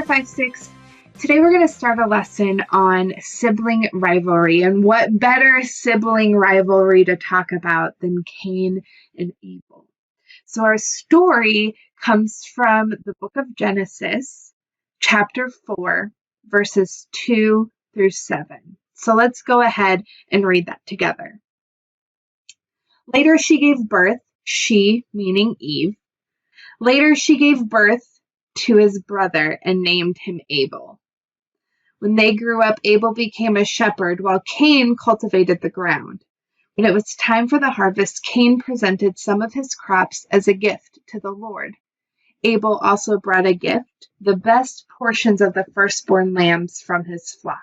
there, 5-6. Today we're going to start a lesson on sibling rivalry, and what better sibling rivalry to talk about than Cain and Abel. So our story comes from the book of Genesis, chapter 4, verses 2 through 7. So let's go ahead and read that together. Later she gave birth, she meaning Eve. Later she gave birth to his brother and named him Abel. When they grew up, Abel became a shepherd while Cain cultivated the ground. When it was time for the harvest, Cain presented some of his crops as a gift to the Lord. Abel also brought a gift, the best portions of the firstborn lambs from his flock.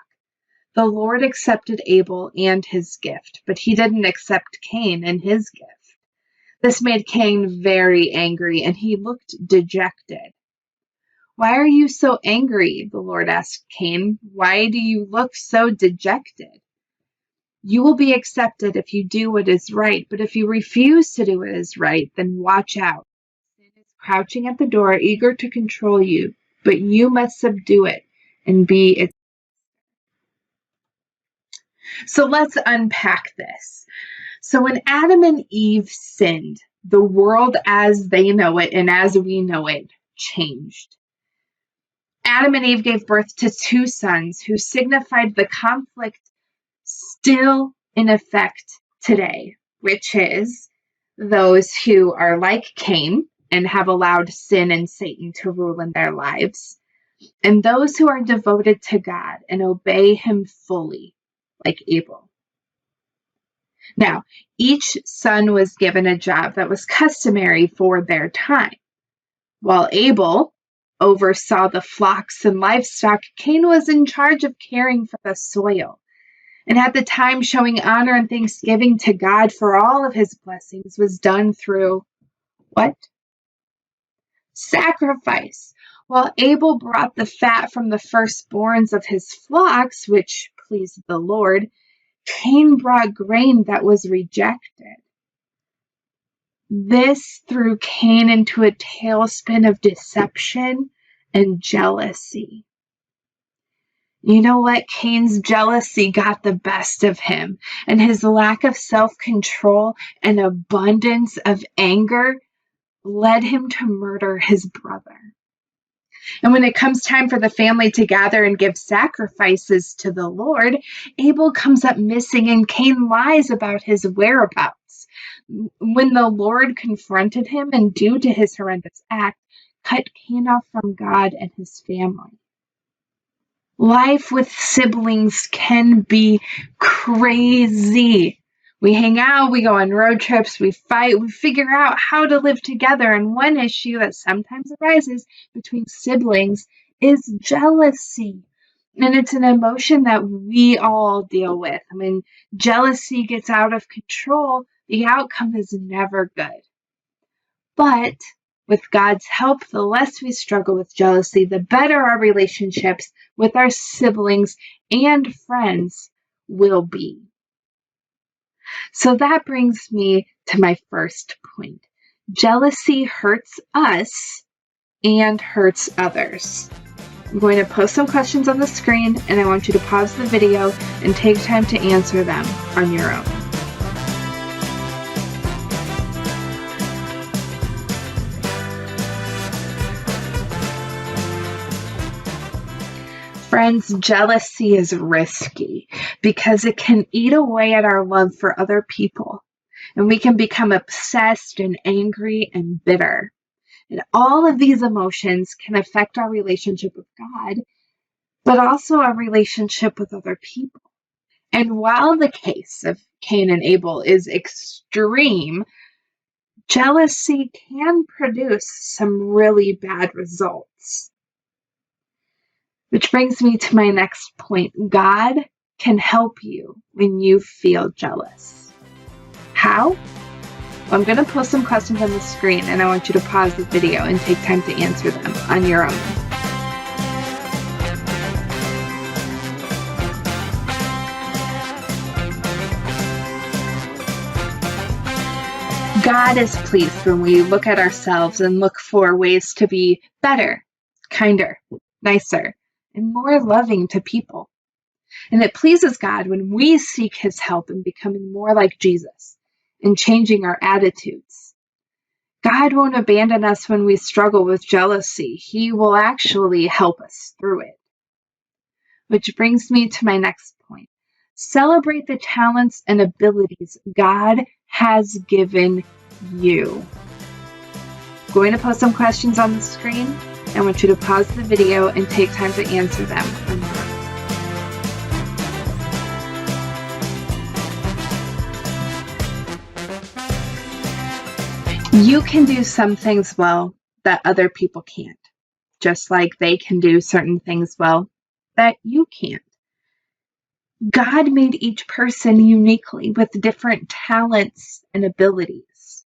The Lord accepted Abel and his gift, but he didn't accept Cain and his gift. This made Cain very angry, and he looked dejected. "Why are you so angry?" the Lord asked Cain. "Why do you look so dejected? You will be accepted if you do what is right, but if you refuse to do what is right, then watch out. Sin is crouching at the door, eager to control you, but you must subdue it and be its." So let's unpack this. So when Adam and Eve sinned, the world as they know it and as we know it changed. Adam and Eve gave birth to two sons who signified the conflict still in effect today, which is those who are like Cain and have allowed sin and Satan to rule in their lives, and those who are devoted to God and obey him fully, like Abel. Now, each son was given a job that was customary for their time. While Abel oversaw the flocks and livestock, Cain was in charge of caring for the soil. And at the time, showing honor and thanksgiving to God for all of his blessings was done through what? Sacrifice. While Abel brought the fat from the firstborns of his flocks, which pleased the Lord, Cain brought grain that was rejected. This threw Cain into a tailspin of deception and jealousy. You know what? Cain's jealousy got the best of him, and his lack of self-control and abundance of anger led him to murder his brother. And when it comes time for the family to gather and give sacrifices to the Lord, Abel comes up missing and Cain lies about his whereabouts. When the Lord confronted him and due to his horrendous act, cut Cain off from God and his family. Life with siblings can be crazy. We hang out, we go on road trips, we fight, we figure out how to live together. And one issue that sometimes arises between siblings is jealousy. And it's an emotion that we all deal with. I mean, jealousy gets out of control, the outcome is never good. But with God's help, the less we struggle with jealousy, the better our relationships with our siblings and friends will be. So that brings me to my first point. Jealousy hurts us and hurts others. I'm going to post some questions on the screen, and I want you to pause the video and take time to answer them on your own. Friends, jealousy is risky because it can eat away at our love for other people, and we can become obsessed and angry and bitter. And all of these emotions can affect our relationship with God, but also our relationship with other people. And while the case of Cain and Abel is extreme, jealousy can produce some really bad results. Which brings me to my next point. God can help you when you feel jealous. How? Well, I'm going to post some questions on the screen, and I want you to pause the video and take time to answer them on your own. God is pleased when we look at ourselves and look for ways to be better, kinder, nicer, and more loving to people. And it pleases God when we seek His help in becoming more like Jesus and changing our attitudes. God won't abandon us when we struggle with jealousy. He will actually help us through it. Which brings me to my next point. Celebrate the talents and abilities God has given you. I'm going to post some questions on the screen. I want you to pause the video and take time to answer them. You can do some things well that other people can't, just like they can do certain things well that you can't. God made each person uniquely with different talents and abilities.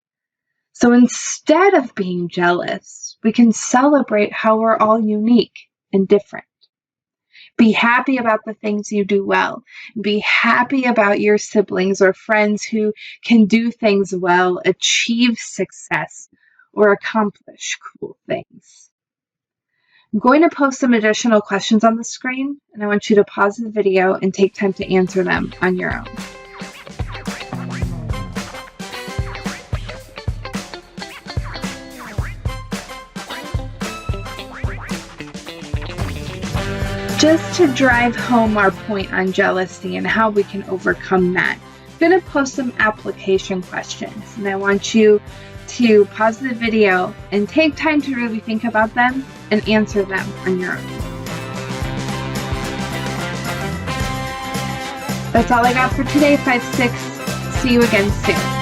So instead of being jealous, we can celebrate how we're all unique and different. Be happy about the things you do well. Be happy about your siblings or friends who can do things well, achieve success, or accomplish cool things. I'm going to post some additional questions on the screen, and I want you to pause the video and take time to answer them on your own. Just to drive home our point on jealousy and how we can overcome that, I'm going to post some application questions, and I want you to pause the video and take time to really think about them and answer them on your own. That's all I got for today, 5-6. See you again soon.